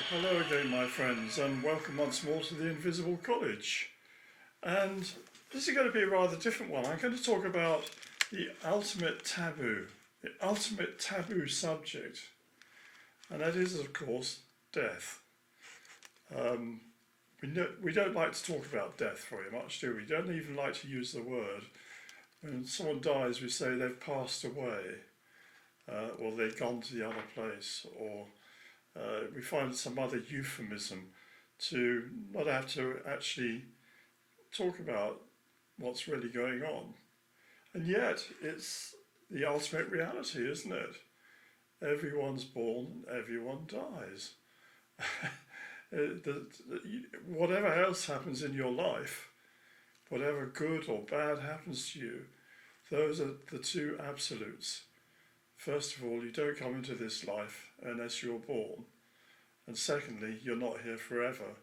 Hello again, my friends, and welcome once more to the Invisible College. And this is going to be a rather different one. I'm going to talk about the ultimate taboo subject, and that is, of course, death. We don't like to talk about death very much, do we? We don't even like to use the word. When someone dies, we say they've passed away, or they've gone to the other place, or we find some other euphemism to not have to actually talk about what's really going on. And yet, it's the ultimate reality, isn't it? Everyone's born, everyone dies. Whatever else happens in your life, whatever good or bad happens to you, those are the two absolutes. First of all, you don't come into this life unless you're born. And secondly, you're not here forever.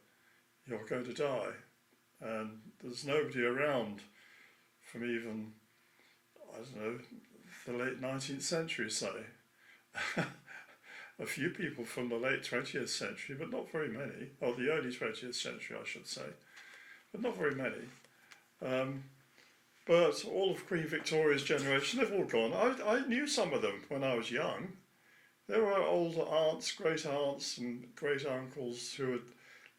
You're going to die. And there's nobody around from even, I don't know, the late 19th century, say. A few people from the late 20th century, but not very many. Or the early 20th century, I should say. But not very many. But all of Queen Victoria's generation, they've all gone. I knew some of them when I was young. There were old aunts, great aunts and great uncles who had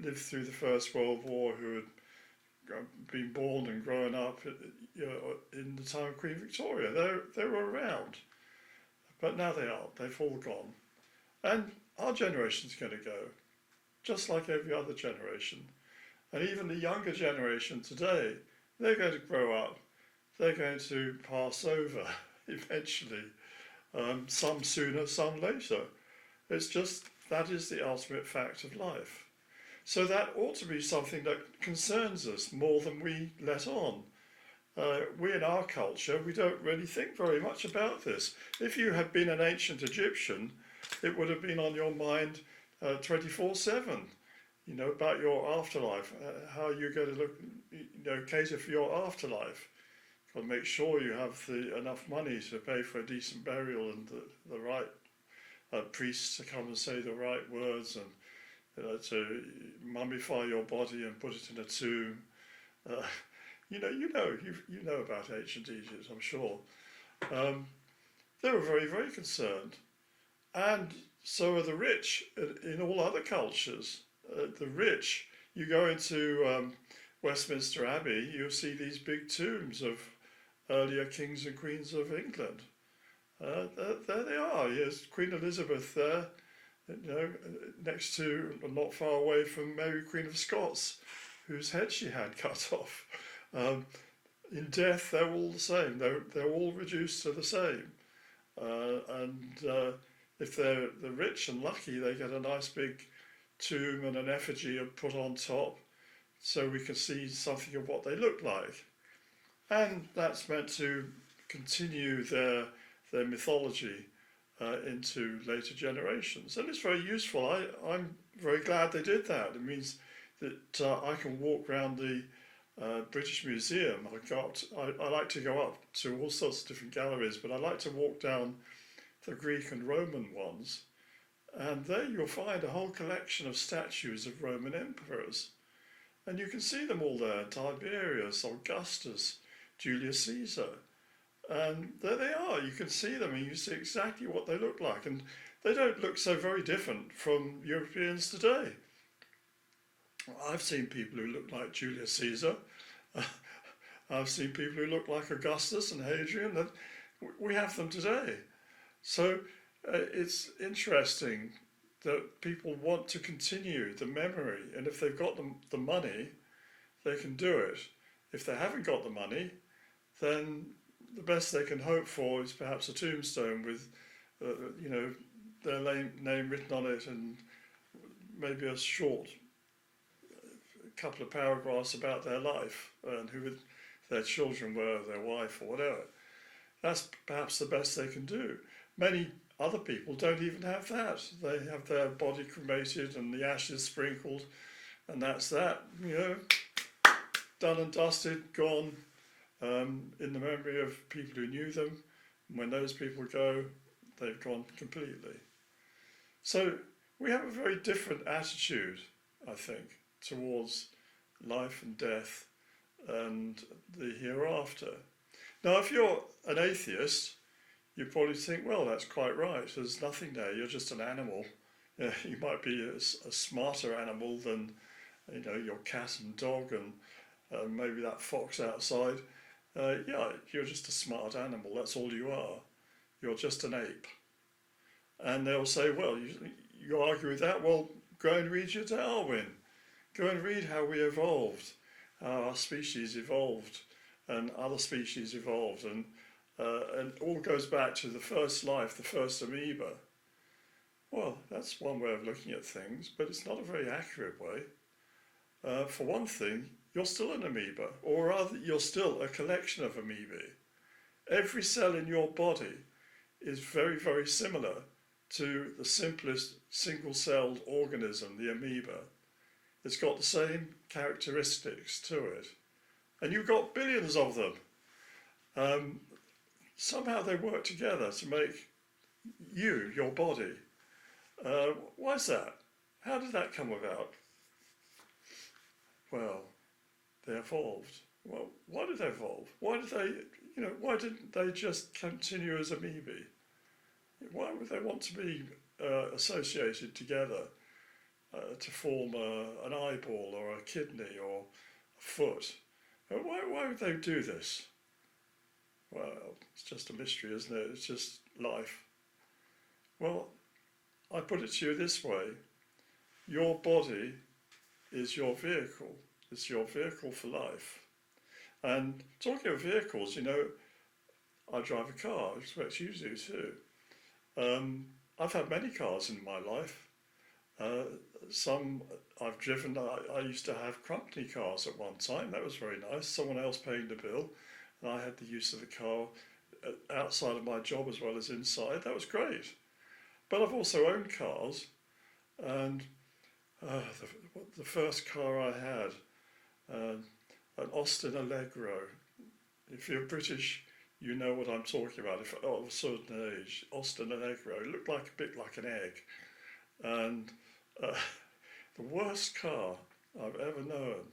lived through the First World War, who had been born and grown up in the time of Queen Victoria. They were around. But now they aren't. They've all gone. And our generation's going to go, just like every other generation. And even the younger generation today, they're going to grow up. They're going to pass over eventually, some sooner, some later. It's just, that is the ultimate fact of life. So that ought to be something that concerns us more than we let on. We in our culture, we don't really think very much about this. If you had been an ancient Egyptian, it would have been on your mind 24/7. You know, about your afterlife, how you're going to look, cater for your afterlife. Got to make sure you have enough money to pay for a decent burial and the right priests to come and say the right words and to mummify your body and put it in a tomb. You know about ancient Egypt, I'm sure. They were very, very concerned, and so are the rich in all other cultures. The rich, you go into Westminster Abbey, you'll see these big tombs of earlier kings and queens of England. There they are. Yes, Queen Elizabeth there, next to, not far away from Mary Queen of Scots, whose head she had cut off. In death, they're all the same. They're all reduced to the same. If they're the rich and lucky, they get a nice big tomb and an effigy put on top, so we can see something of what they look like. And that's meant to continue their mythology into later generations. And it's very useful. I'm very glad they did that. It means that I can walk around the British Museum. I like to go up to all sorts of different galleries, but I like to walk down the Greek and Roman ones. And there you'll find a whole collection of statues of Roman emperors. And you can see them all there, Tiberius, Augustus, Julius Caesar. And there they are, you can see them and you see exactly what they look like. And they don't look so very different from Europeans today. I've seen people who look like Julius Caesar. I've seen people who look like Augustus and Hadrian. We have them today. So it's interesting that people want to continue the memory, and if they've got the money, they can do it. If they haven't got the money, then the best they can hope for is perhaps a tombstone with, their name written on it and maybe a short couple of paragraphs about their life and who their children were, their wife or whatever. That's perhaps the best they can do. Many other people don't even have that. They have their body cremated and the ashes sprinkled, and that's that, done and dusted, gone, in the memory of people who knew them. When those people go, they've gone completely. So we have a very different attitude, I think, towards life and death and the hereafter. Now, if you're an atheist, you probably think, well, that's quite right. There's nothing there. You're just an animal. You might be a smarter animal than, your cat and dog and maybe that fox outside. Yeah, you're just a smart animal. That's all you are. You're just an ape. And they'll say, well, you argue with that. Well, go and read your Darwin. Go and read how we evolved, how our species evolved, and other species evolved, and all goes back to the first life, the first amoeba. Well, that's one way of looking at things, but it's not a very accurate way. For one thing, you're still an amoeba, or rather, you're still a collection of amoebae. Every cell in your body is very, very similar to the simplest single-celled organism, the amoeba. It's got the same characteristics to it. And you've got billions of them. Somehow they work together to make you, your body. Why is that? How did that come about? Well, they evolved. Well, why did they evolve? Why didn't they just continue as amoebae? Why would they want to be associated together to form an eyeball or a kidney or a foot? Why would they do this? Well, it's just a mystery, isn't it? It's just life. Well, I put it to you this way. Your body is your vehicle. It's your vehicle for life. And talking of vehicles, I drive a car. I expect you do too. I've had many cars in my life. Some I've driven. I used to have company cars at one time. That was very nice. Someone else paying the bill, and I had the use of the car outside of my job as well as inside. That was great. But I've also owned cars, and the first car I had, an Austin Allegro. If you're British, you know what I'm talking about. If of a certain age, Austin Allegro, it looked a bit like an egg, and the worst car I've ever known.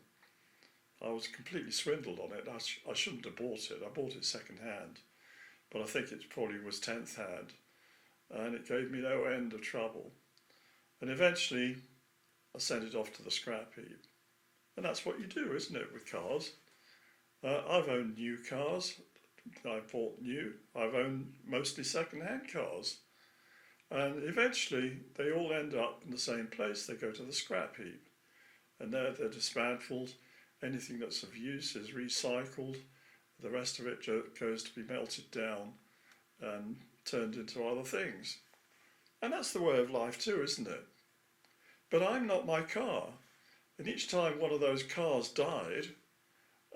I was completely swindled on it. I shouldn't have bought it. I bought it second hand, but I think it probably was 10th hand, and it gave me no end of trouble. And eventually, I sent it off to the scrap heap. And that's what you do, isn't it, with cars? I've owned new cars. I bought new. I've owned mostly second-hand cars. And eventually, they all end up in the same place. They go to the scrap heap. And there they're dismantled. Anything that's of use is recycled. The rest of it goes to be melted down and turned into other things. And that's the way of life too, isn't it? But I'm not my car. And each time one of those cars died,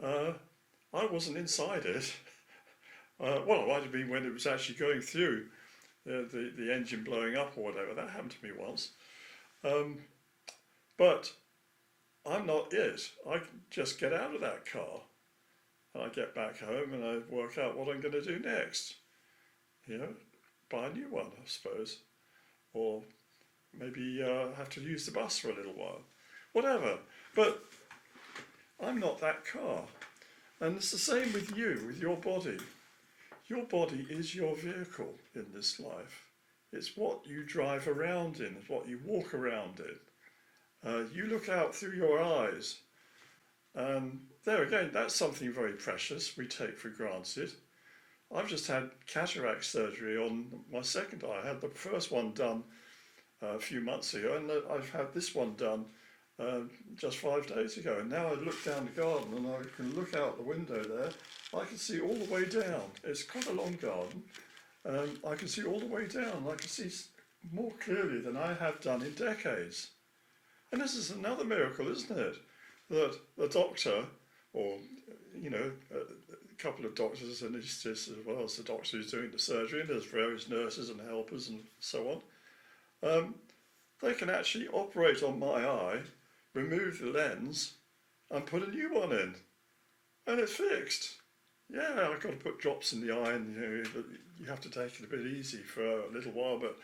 I wasn't inside it. Well, it might have been when it was actually going through the engine blowing up or whatever. That happened to me once. But I'm not it. I just get out of that car. And I get back home and I work out what I'm going to do next. Buy a new one, I suppose. Or maybe have to use the bus for a little while. Whatever. But I'm not that car. And it's the same with you, with your body. Your body is your vehicle in this life. It's what you drive around in, it's what you walk around in. You look out through your eyes. And there again, that's something very precious we take for granted. I've just had cataract surgery on my second eye. I had the first one done a few months ago, and I've had this one done just 5 days ago. And now I look down the garden and I can look out the window there. I can see all the way down. It's quite a long garden. I can see all the way down. I can see more clearly than I have done in decades. And this is another miracle, isn't it? That the doctor, or a couple of doctors, anaesthetists as well as the doctor who's doing the surgery, and there's various nurses and helpers and so on, they can actually operate on my eye, remove the lens, and put a new one in. And it's fixed. Yeah, I've got to put drops in the eye, and you have to take it a bit easy for a little while, but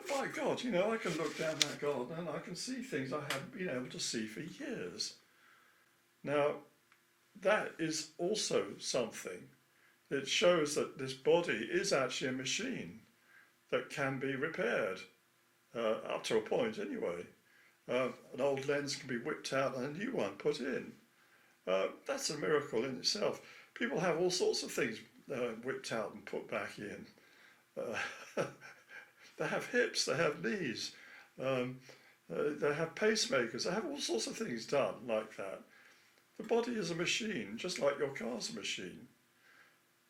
my God, I can look down that garden and I can see things I haven't been able to see for years. Now, that is also something that shows that this body is actually a machine that can be repaired, up to a point anyway. An old lens can be whipped out and a new one put in. That's a miracle in itself. People have all sorts of things whipped out and put back in. They have hips, they have knees, they have pacemakers, they have all sorts of things done like that. The body is a machine, just like your car's a machine.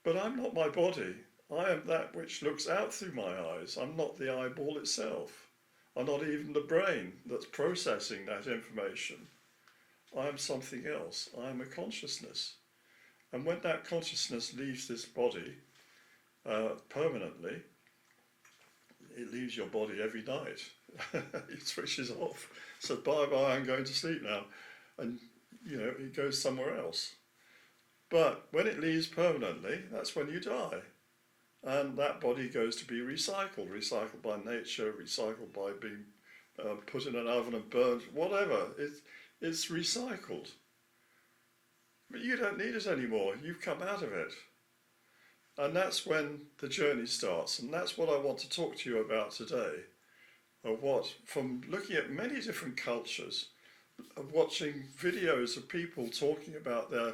But I'm not my body. I am that which looks out through my eyes. I'm not the eyeball itself. I'm not even the brain that's processing that information. I am something else. I am a consciousness. And when that consciousness leaves this body permanently, it leaves your body every night. It switches off. So bye-bye, I'm going to sleep now. And, it goes somewhere else. But when it leaves permanently, that's when you die. And that body goes to be recycled by nature, recycled by being put in an oven and burned, whatever. It's recycled. But you don't need it anymore. You've come out of it. And that's when the journey starts. And that's what I want to talk to you about today. From looking at many different cultures, of watching videos of people talking about their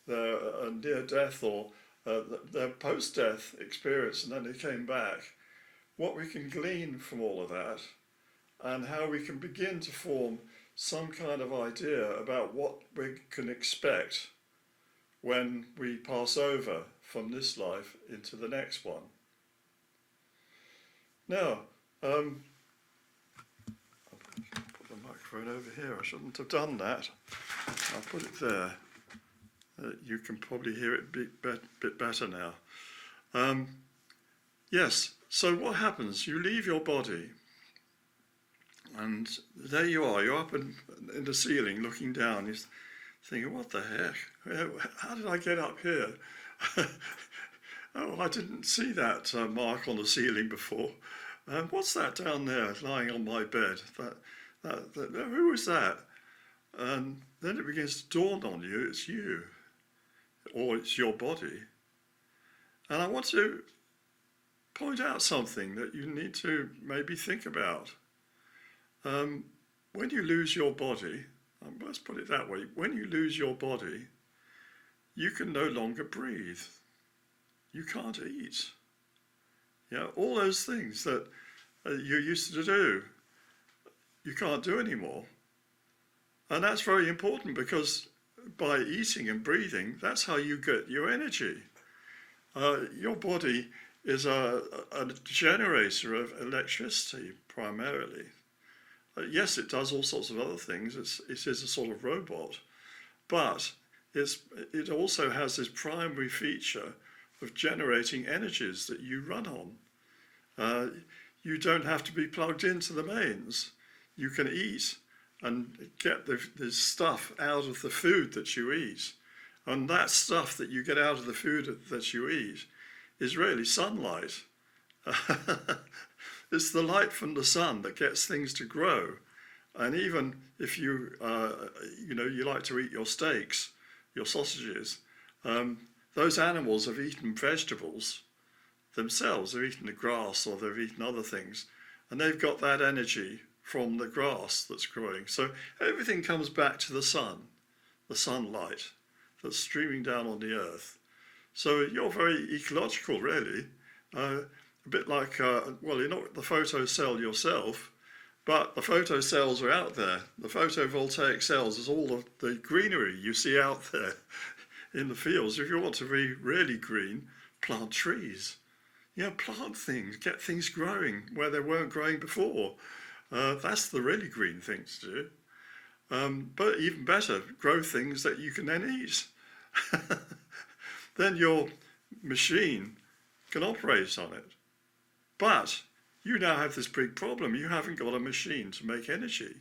near-death or their post-death experience, and then they came back, what we can glean from all of that, and how we can begin to form some kind of idea about what we can expect when we pass over from this life into the next one. Now, I'll put the microphone over here. I shouldn't have done that. I'll put it there. You can probably hear it a bit better now. Yes, so what happens? You leave your body, and there you are. You're up in the ceiling looking down. You're thinking, what the heck? How did I get up here? Oh, I didn't see that mark on the ceiling before. What's that down there lying on my bed? Who is that? And then it begins to dawn on you, it's you, or it's your body. And I want to point out something that you need to maybe think about. When you lose your body, let's put it that way, when you lose your body, you can no longer breathe. You can't eat. All those things that you used to do, you can't do anymore. And that's very important, because by eating and breathing, that's how you get your energy. Your body is a generator of electricity primarily. Yes, it does all sorts of other things. It is a sort of robot, but it also has this primary feature of generating energies that you run on. You don't have to be plugged into the mains. You can eat and get the stuff out of the food that you eat. And that stuff that you get out of the food that you eat is really sunlight. It's the light from the sun that gets things to grow. And even if you like to eat your steaks, your sausages, those animals have eaten vegetables themselves. They've eaten the grass, or they've eaten other things, and they've got that energy from the grass that's growing. So everything comes back to the sun, the sunlight that's streaming down on the earth. So you're very ecological, really. A bit like, you're not the photocell yourself, but the photocells are out there. The photovoltaic cells is all of the greenery you see out there in the fields. If you want to be really green, plant trees. Plant things, get things growing where they weren't growing before. That's the really green thing to do. But even better, grow things that you can then eat. Then your machine can operate on it. But you now have this big problem. You haven't got a machine to make energy.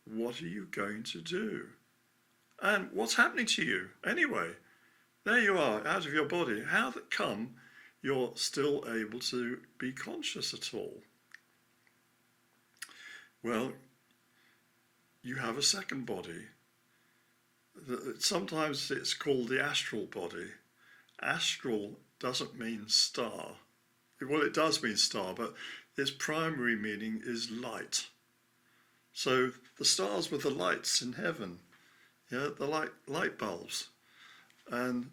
What are you going to do? And what's happening to you anyway? There you are, out of your body. How come you're still able to be conscious at all? Well, you have a second body. Sometimes it's called the astral body. Astral doesn't mean star. Well, it does mean star, but its primary meaning is light. So the stars were the lights in heaven, yeah, the light bulbs. And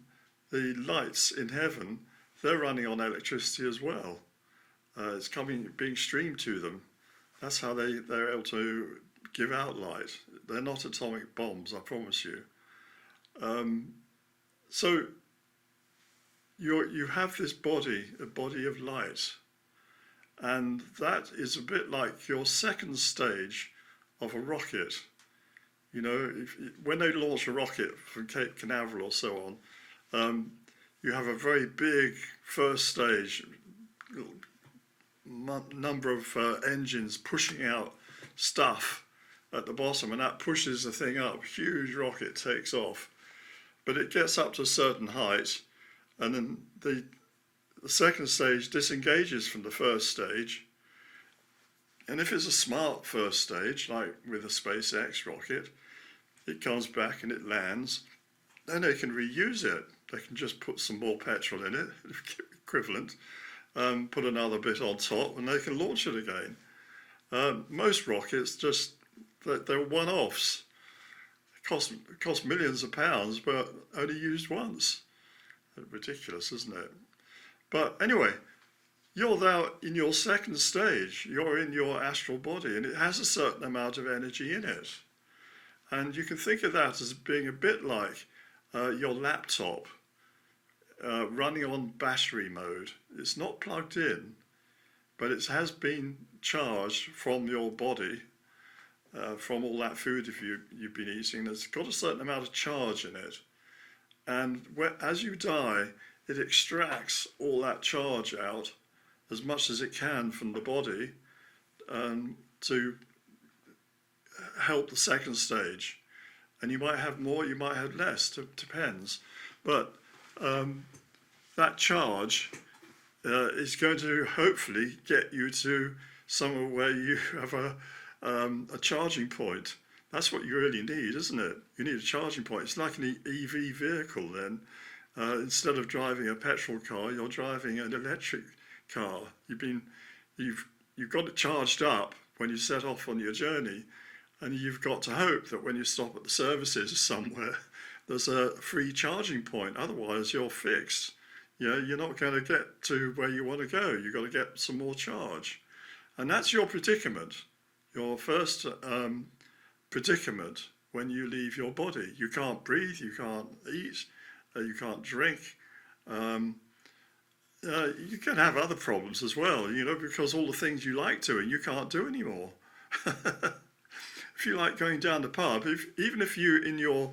the lights in heaven, they're running on electricity as well. It's being streamed to them. That's how they're able to give out light. They're not atomic bombs, I promise you. So you have this body, a body of light, and that is a bit like your second stage of a rocket. You know, when they launch a rocket from Cape Canaveral or so on, you have a very big first stage, number of engines pushing out stuff at the bottom, and that pushes the thing up. Huge rocket takes off, but it gets up to a certain height, and then the second stage disengages from the first stage. And if it's a smart first stage, like with a SpaceX rocket, it comes back and it lands, then they can reuse it. They can just put some more petrol in it, equivalent, put another bit on top, and they can launch it again. Most rockets they're one-offs. It cost millions of pounds, but only used once. Ridiculous, isn't it? But anyway, you're now in your second stage. You're in your astral body, and it has a certain amount of energy in it. And you can think of that as being a bit like your laptop running on battery mode. It's not plugged in, but it has been charged from your body, from all that food you've been eating. It's got a certain amount of charge in it. And as you die, it extracts all that charge out as much as it can from the body to help the second stage. And you might have more, you might have less, depends. But that charge is going to hopefully get you to somewhere where you have a charging point. That's what you really need, isn't it? You need a charging point. It's like an EV vehicle then. Instead of driving a petrol car, you're driving an electric car. You've got it charged up when you set off on your journey, and you've got to hope that when you stop at the services somewhere, there's a free charging point. Otherwise, you're fixed. You're not going to get to where you want to go. You've got to get some more charge. And that's your predicament, your first predicament when you leave your body. You can't breathe, you can't eat, you can't drink. You can have other problems as well, because all the things you like doing, you can't do anymore. If you like going down the pub, even if you in your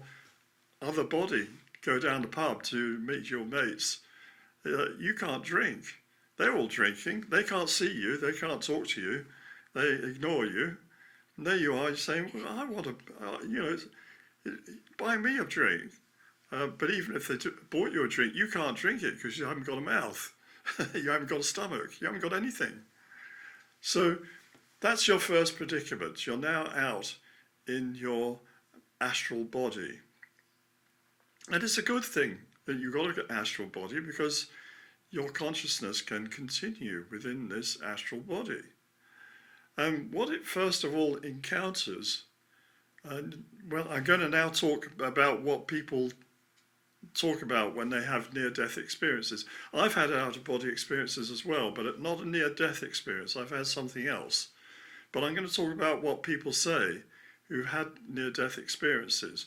other body go down the pub to meet your mates, you can't drink. They're all drinking. They can't see you. They can't talk to you. They ignore you. And there you are, you're saying, well, I want to, buy me a drink. But even if they bought you a drink, you can't drink it because you haven't got a mouth. You haven't got a stomach. You haven't got anything. So that's your first predicament. You're now out in your astral body. And it's a good thing that you've got an astral body because your consciousness can continue within this astral body. And what it first of all encounters, I'm going to now talk about what people talk about when they have near-death experiences. I've had out-of-body experiences as well, but not a near-death experience. I've had something else. But I'm going to talk about what people say who've had near-death experiences.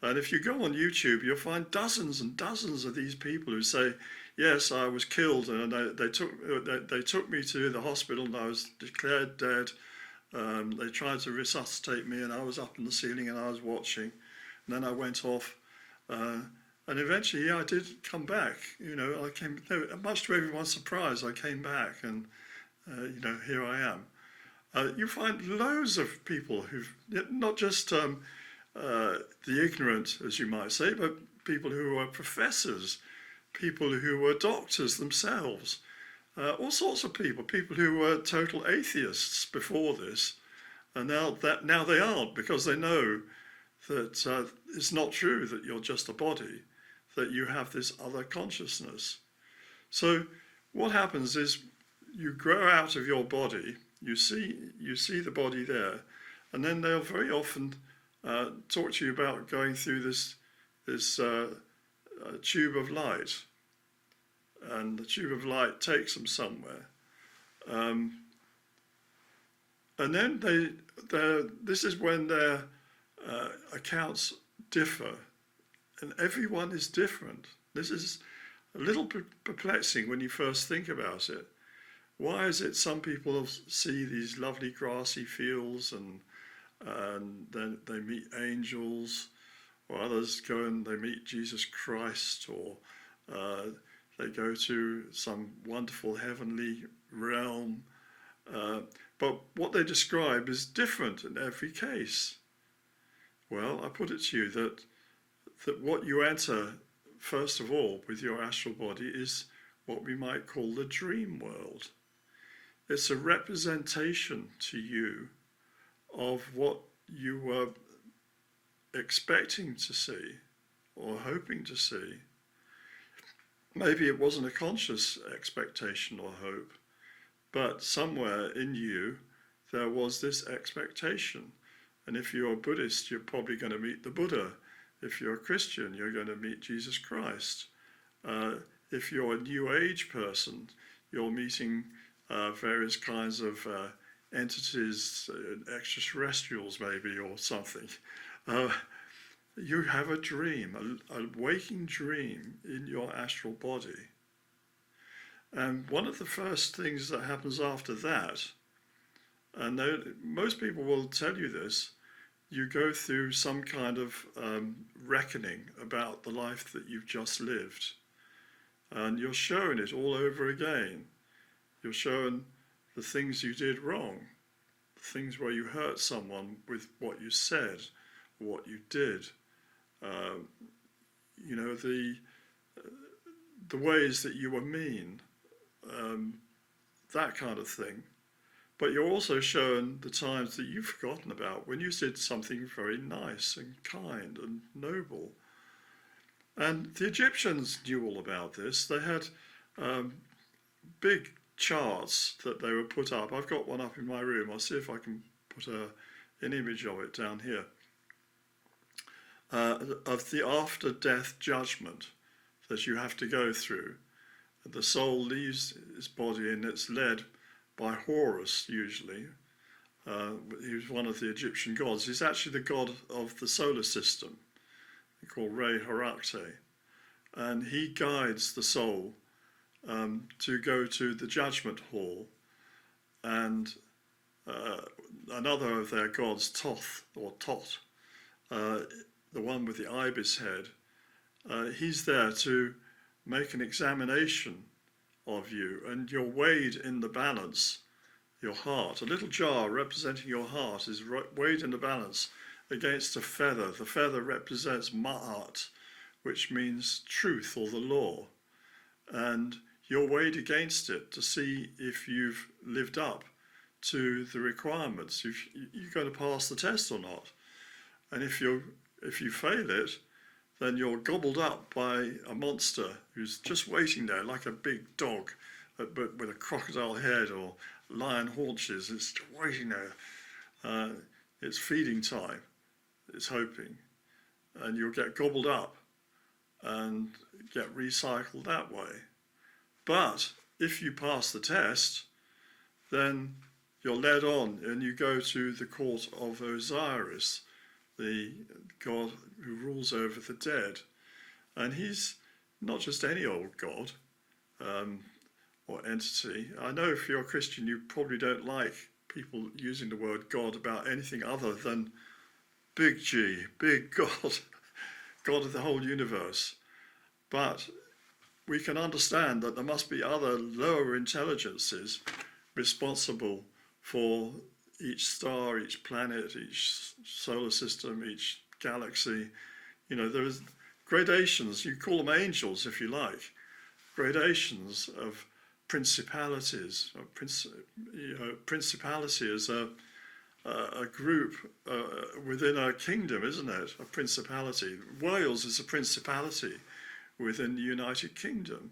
And if you go on YouTube, you'll find dozens and dozens of these people who say, yes, I was killed, and they took me to the hospital, and I was declared dead. They tried to resuscitate me, and I was up in the ceiling, and I was watching. And then I went off, and eventually, I did come back. I came, much to everyone's surprise, I came back, and here I am. You find loads of people who've not just the ignorant, as you might say, but people who are professors, people who were doctors themselves, all sorts of people who were total atheists before this, And now they aren't, because they know that it's not true that you're just a body, that you have this other consciousness. So what happens is you grow out of your body, you see the body there, and then they'll very often talk to you about going through this tube of light, and the tube of light takes them somewhere. And then this is when their accounts differ, and everyone is different. This is a little perplexing when you first think about it. Why is it some people see these lovely grassy fields and then they meet angels, or others go and they meet Jesus Christ, or they go to some wonderful heavenly realm. But what they describe is different in every case. Well, I put it to you that what you enter, first of all, with your astral body is what we might call the dream world. It's a representation to you of what you were expecting to see or hoping to see. Maybe it wasn't a conscious expectation or hope, but somewhere in you there was this expectation. And if you're a Buddhist, you're probably going to meet the Buddha. If you're a Christian, you're going to meet Jesus Christ. If you're a New Age person, you're meeting various kinds of entities, extraterrestrials maybe, or something. You have a dream, a waking dream in your astral body. And one of the first things that happens after that, and most people will tell you this, you go through some kind of reckoning about the life that you've just lived. And you're shown it all over again. You're shown the things you did wrong, the things where you hurt someone with what you said, what you did. The ways that you were mean, that kind of thing. But you're also shown the times that you've forgotten about, when you did something very nice and kind and noble. And the Egyptians knew all about this. They had big charts that they would put up. I've got one up in my room. I'll see if I can put an image of it down here. Of the after-death judgment that you have to go through. The soul leaves its body and it's led by Horus, usually. He was one of the Egyptian gods. He's actually the god of the solar system, called Re Harakte. And he guides the soul to go to the judgment hall. And another of their gods, Thoth, or Tot, the one with the ibis head, he's there to make an examination of you, and you're weighed in the balance, your heart. A little jar representing your heart is weighed in the balance against a feather. The feather represents Ma'at, which means truth or the law. And you're weighed against it to see if you've lived up to the requirements, if you're going to pass the test or not. And if you fail it, then you're gobbled up by a monster who's just waiting there like a big dog, but with a crocodile head or lion haunches. It's just waiting there. It's feeding time. It's hoping. And you'll get gobbled up and get recycled that way. But if you pass the test, then you're led on and you go to the court of Osiris, the god who rules over the dead. And he's not just any old god or entity. I know if you're a Christian, you probably don't like people using the word God about anything other than big G, big God, God of the whole universe. But we can understand that there must be other lower intelligences responsible for each star, each planet, each solar system, each galaxy. There's gradations. You call them angels if you like. Gradations of principalities. Principality is a a group within a kingdom, isn't it? A principality. Wales is a principality within the United Kingdom.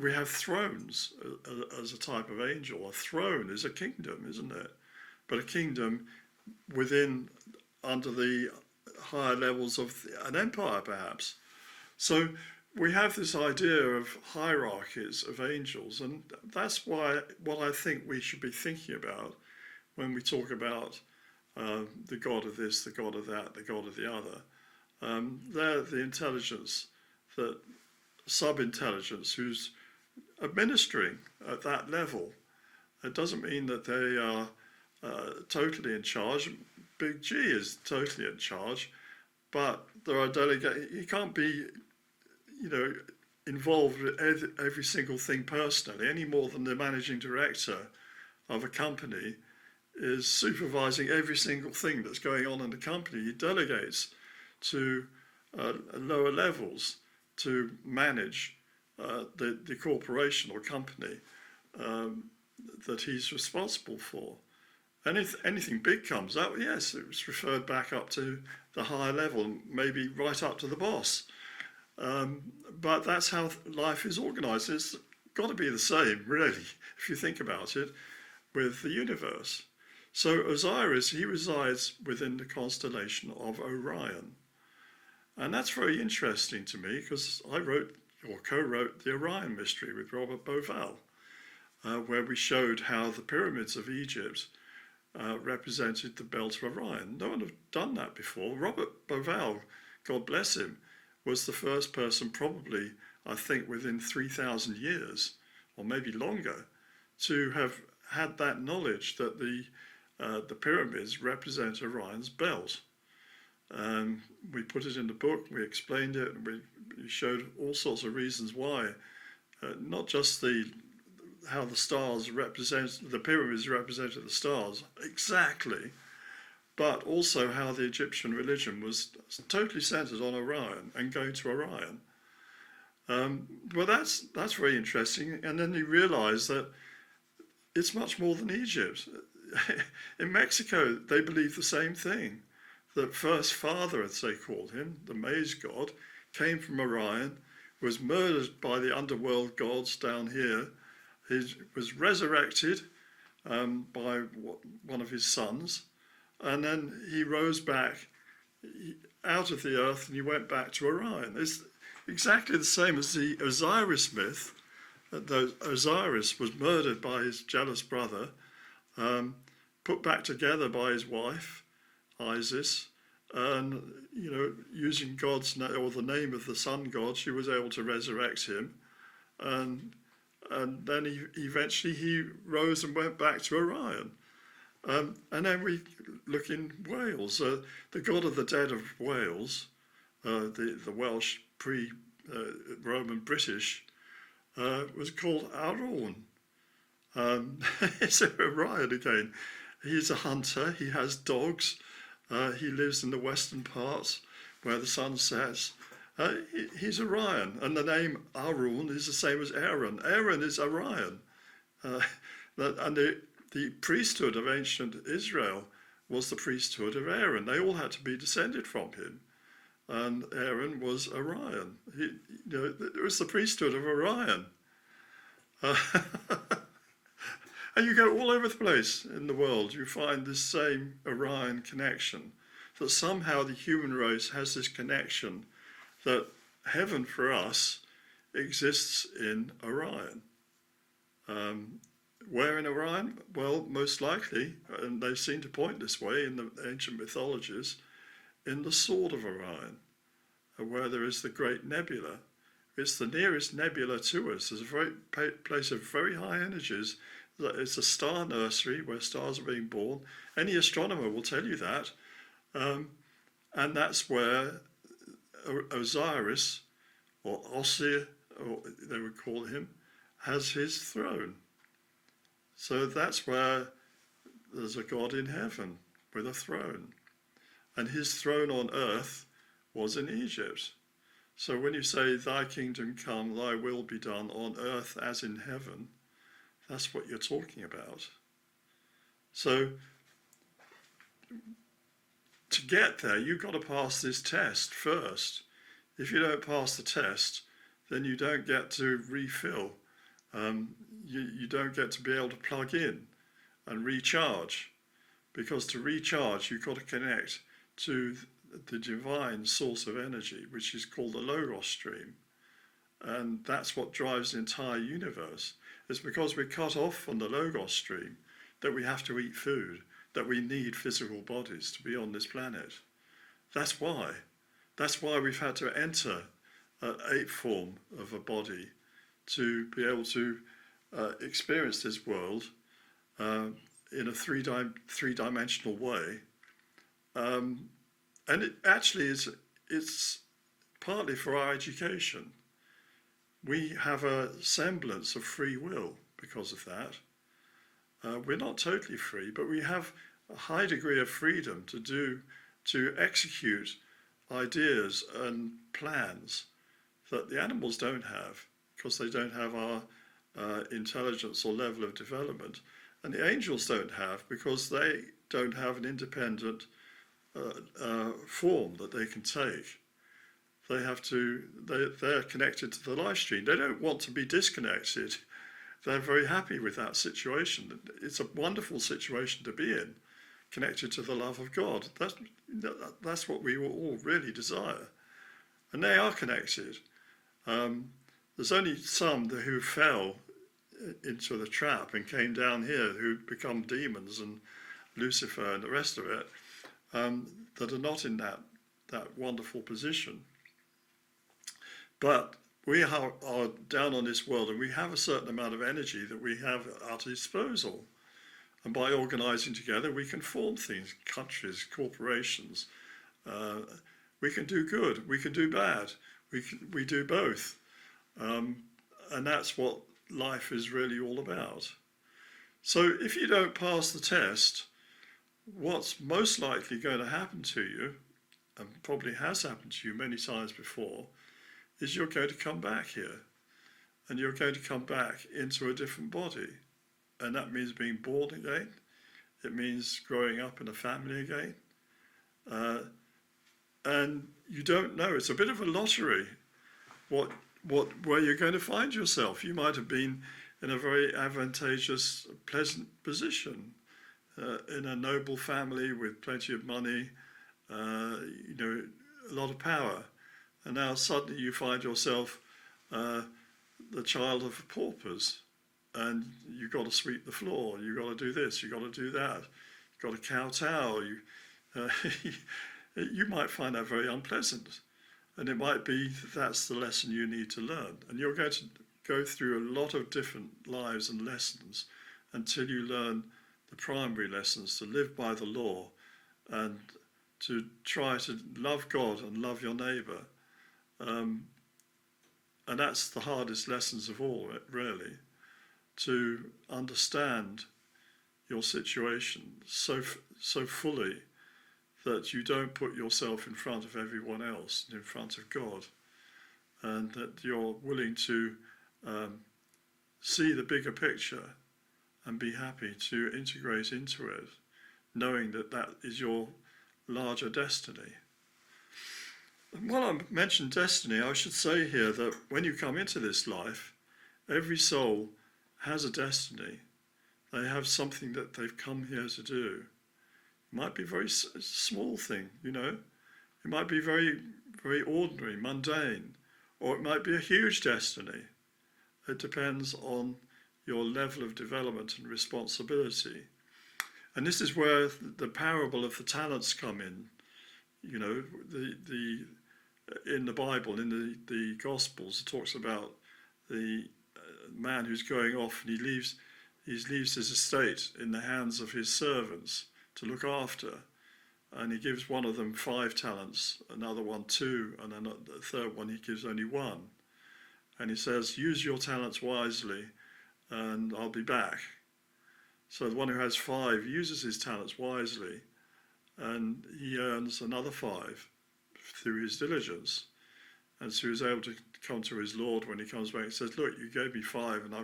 We have thrones as a type of angel. A throne is a kingdom, isn't it? But a kingdom within, under the higher levels of an empire, perhaps. So we have this idea of hierarchies of angels, and that's what I think we should be thinking about when we talk about the God of this, the God of that, the God of the other. They're the intelligence, the sub-intelligence who's administering at that level. It doesn't mean that they are totally in charge. Big G is totally in charge, but there are delegates. You can't be, involved with every single thing personally, any more than the managing director of a company is supervising every single thing that's going on in the company. He delegates to lower levels to manage the corporation or company that he's responsible for. And if anything big comes up, yes, it's referred back up to the higher level, maybe right up to the boss. But that's how life is organised. It's got to be the same, really, if you think about it, with the universe. So Osiris, he resides within the constellation of Orion. And that's very interesting to me because I wrote or co-wrote the Orion Mystery with Robert Bauval, where we showed how the pyramids of Egypt represented the belt of Orion. No one had done that before. Robert Bauval, God bless him, was the first person probably, I think, within 3,000 years, or maybe longer, to have had that knowledge that the pyramids represent Orion's belt. We put it in the book, we explained it, and we showed all sorts of reasons why, not just how the stars represent, the pyramids represented the stars exactly, but also how the Egyptian religion was totally centered on Orion and going to Orion. Well, that's very interesting. And then you realize that it's much more than Egypt. In Mexico, they believe the same thing. The first father, as they called him, the maize god, came from Orion, was murdered by the underworld gods down here. He was resurrected by one of his sons, and then he rose back out of the earth and he went back to Orion. It's exactly the same as the Osiris myth. That Osiris was murdered by his jealous brother, put back together by his wife, Isis, and using God's name or the name of the sun god, she was able to resurrect him, and then he rose and went back to Orion. And then we look in Wales, the god of the dead of Wales, the Welsh pre-Roman British, was called Arwn. It's Orion again. He's a hunter, he has dogs, he lives in the western parts where the sun sets. He's Orion, and the name Arun is the same as Aaron. Aaron is Orion. And the priesthood of ancient Israel was the priesthood of Aaron. They all had to be descended from him. And Aaron was Orion. It was the priesthood of Orion. And you go all over the place in the world, you find this same Orion connection, that somehow the human race has this connection that heaven for us exists in Orion. Where in Orion? Well, most likely, and they seem to point this way in the ancient mythologies, in the sword of Orion, where there is the great nebula. It's the nearest nebula to us. It's a place of very high energies. It's a star nursery where stars are being born. Any astronomer will tell you that. And that's where Osiris, or Osir, or they would call him, has his throne. So that's where there's a God in heaven with a throne. And his throne on earth was in Egypt. So when you say, thy kingdom come, thy will be done on earth as in heaven, that's what you're talking about. So to get there, you've got to pass this test first. If you don't pass the test, then you don't get to refill. You don't get to be able to plug in and recharge, because to recharge, you've got to connect to the divine source of energy, which is called the Logos stream. And that's what drives the entire universe. It's because we're cut off from the Logos stream that we have to eat food, that we need physical bodies to be on this planet. That's why. That's why we've had to enter an eighth form of a body to be able to experience this world in a three-dimensional way. And it actually it's partly for our education. We have a semblance of free will because of that. We're not totally free, but we have a high degree of freedom to execute ideas and plans that the animals don't have, because they don't have our intelligence or level of development, and the angels don't have because they don't have an independent form that they can take. They have to. They're connected to the life stream. They don't want to be disconnected. They're very happy with that situation. It's a wonderful situation to be in, connected to the love of God. That's what we all really desire, and they are connected. There's only some who fell into the trap and came down here, who become demons and Lucifer and the rest of it, that are not in that wonderful position. But we are down on this world, and we have a certain amount of energy that we have at our disposal. And by organising together, we can form things, countries, corporations. We can do good, we can do bad, we do both. And that's what life is really all about. So if you don't pass the test, what's most likely going to happen to you, and probably has happened to you many times before, is you're going to come back here, and you're going to come back into a different body. And that means being born again. It means growing up in a family again. And you don't know. It's a bit of a lottery where you're going to find yourself. You might have been in a very advantageous, pleasant position, in a noble family with plenty of money, a lot of power. And now suddenly you find yourself the child of paupers, and you've got to sweep the floor, you've got to do this, you've got to do that, you've got to kowtow. You might find that very unpleasant, and it might be that's the lesson you need to learn. And you're going to go through a lot of different lives and lessons until you learn the primary lessons, to live by the law and to try to love God and love your neighbour. And that's the hardest lessons of all, really, to understand your situation so fully that you don't put yourself in front of everyone else, in front of God, and that you're willing to see the bigger picture and be happy to integrate into it, knowing that that is your larger destiny. And while I mentioned destiny, I should say here that when you come into this life, every soul has a destiny. They have something that they've come here to do. It might be a very small thing, It might be very, very ordinary, mundane, or it might be a huge destiny. It depends on your level of development and responsibility. And this is where the parable of the talents come in. In the Bible, in the Gospels, it talks about the man who's going off, and he leaves his estate in the hands of his servants to look after, and he gives one of them 5 talents, another one 2, and then the third one he gives only 1, and he says, use your talents wisely and I'll be back. So the one who has 5 uses his talents wisely, and he earns another 5 through his diligence. And so he's able to come to his Lord when he comes back and says, look, you gave me 5 and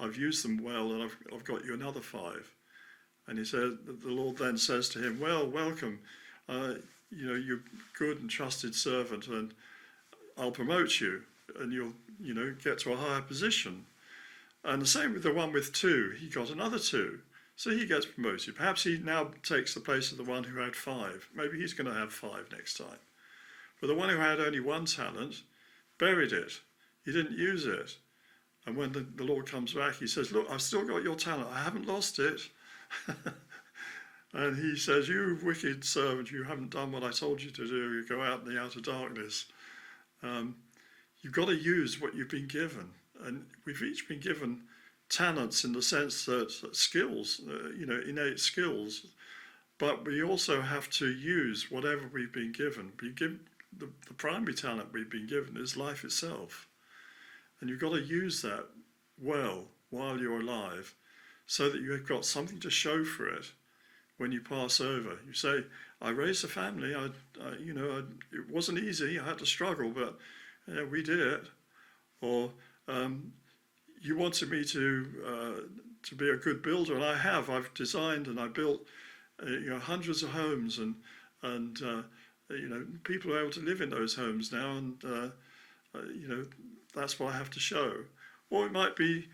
I've used them well, and I've got you another 5. And he said, the Lord then says to him, well, welcome, you're good and trusted servant, and I'll promote you, and you'll, get to a higher position. And the same with the one with 2, he got another 2. So he gets promoted. Perhaps he now takes the place of the one who had 5. Maybe he's going to have 5 next time. But the one who had only 1 talent buried it. He didn't use it. And when the Lord comes back, he says, look, I've still got your talent. I haven't lost it. And he says, you wicked servant, you haven't done what I told you to do. You go out in the outer darkness. You've got to use what you've been given. And we've each been given talents in the sense that skills, innate skills. But we also have to use whatever we've been given. The primary talent we've been given is life itself. And you've got to use that well while you're alive so that you've got something to show for it when you pass over. You say, I raised a family, it wasn't easy, I had to struggle, but we did it. Or you wanted me to be a good builder, and I have. I've designed and I built hundreds of homes, and people are able to live in those homes now, and that's what I have to show. Or it might be,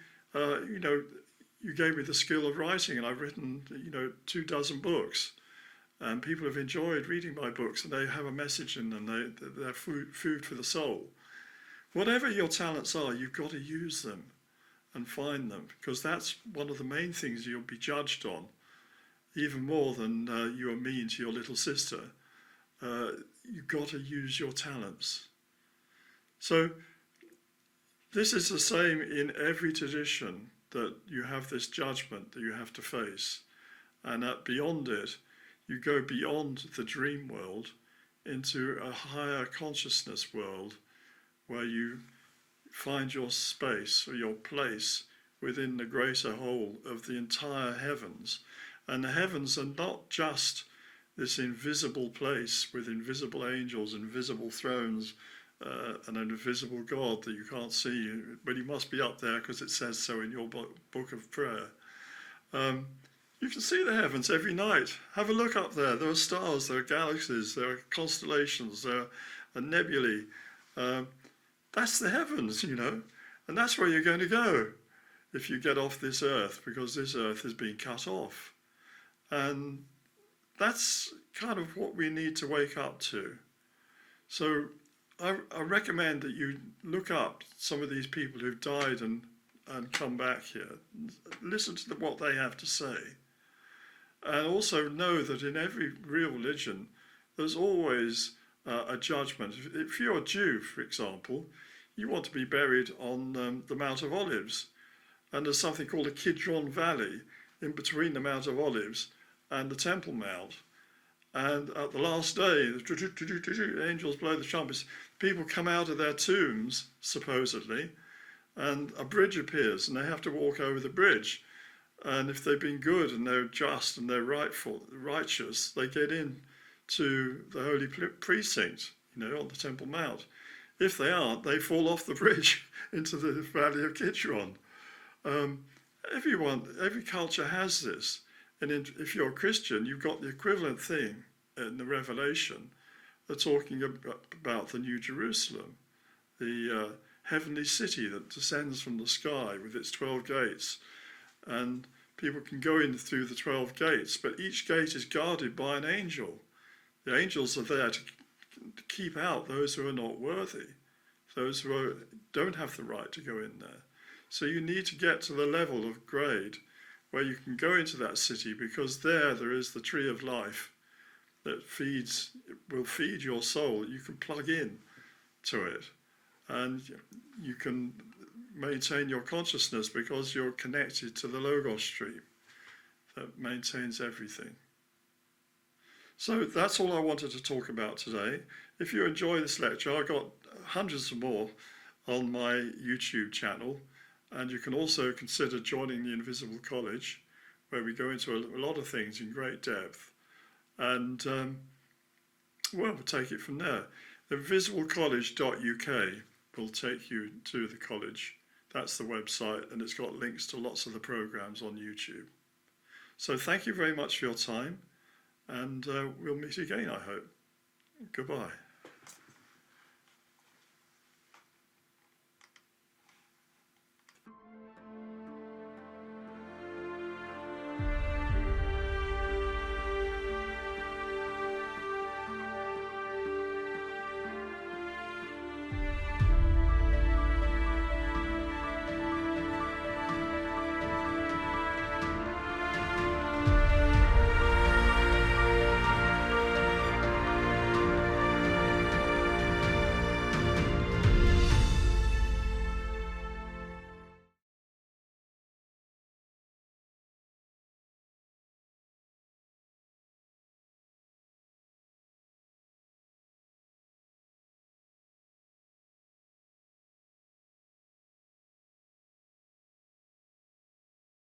you gave me the skill of writing, and I've written 24 books, and people have enjoyed reading my books, and they have a message in them. They're food for the soul. Whatever your talents are, you've got to use them and find them, because that's one of the main things you'll be judged on, even more than you are mean to your little sister. You've got to use your talents. So this is the same in every tradition, that you have this judgment that you have to face, and that beyond it, you go beyond the dream world into a higher consciousness world where you find your space or your place within the greater whole of the entire heavens. And the heavens are not just this invisible place with invisible angels, invisible thrones, and an invisible God that you can't see, but he must be up there because it says so in your book of prayer. You can see the heavens every night. Have a look up there. There are stars, there are galaxies, there are constellations, there are nebulae. That's the heavens, and that's where you're going to go if you get off this earth, because this earth is being cut off. And that's kind of what we need to wake up to. So I recommend that you look up some of these people who've died and come back here. Listen to what they have to say. And also know that in every real religion, there's always a judgment. If you're a Jew, for example, you want to be buried on the Mount of Olives. And there's something called a Kidron Valley in between the Mount of Olives and the Temple Mount. And at the last day, the angels blow the trumpets. People come out of their tombs, supposedly, and a bridge appears, and they have to walk over the bridge. And if they've been good and they're just and they're righteous, they get in to the holy precinct, on the Temple Mount. If they aren't, they fall off the bridge into the Valley of Kidron. Every culture has this. And if you're a Christian, you've got the equivalent thing in the Revelation. They're talking about the New Jerusalem, the heavenly city that descends from the sky with its 12 gates. And people can go in through the 12 gates, but each gate is guarded by an angel. The angels are there to keep out those who are not worthy, those who don't have the right to go in there. So you need to get to the level of grade where you can go into that city, because there is the tree of life that will feed your soul. You can plug in to it, and you can maintain your consciousness because you're connected to the Logos stream that maintains everything. So that's all I wanted to talk about today. If you enjoy this lecture, I've got hundreds of more on my YouTube channel. And you can also consider joining the Invisible College, where we go into a lot of things in great depth. And, we'll take it from there. Invisiblecollege.uk will take you to the college. That's the website, and it's got links to lots of the programs on YouTube. So thank you very much for your time, and we'll meet again, I hope. Goodbye.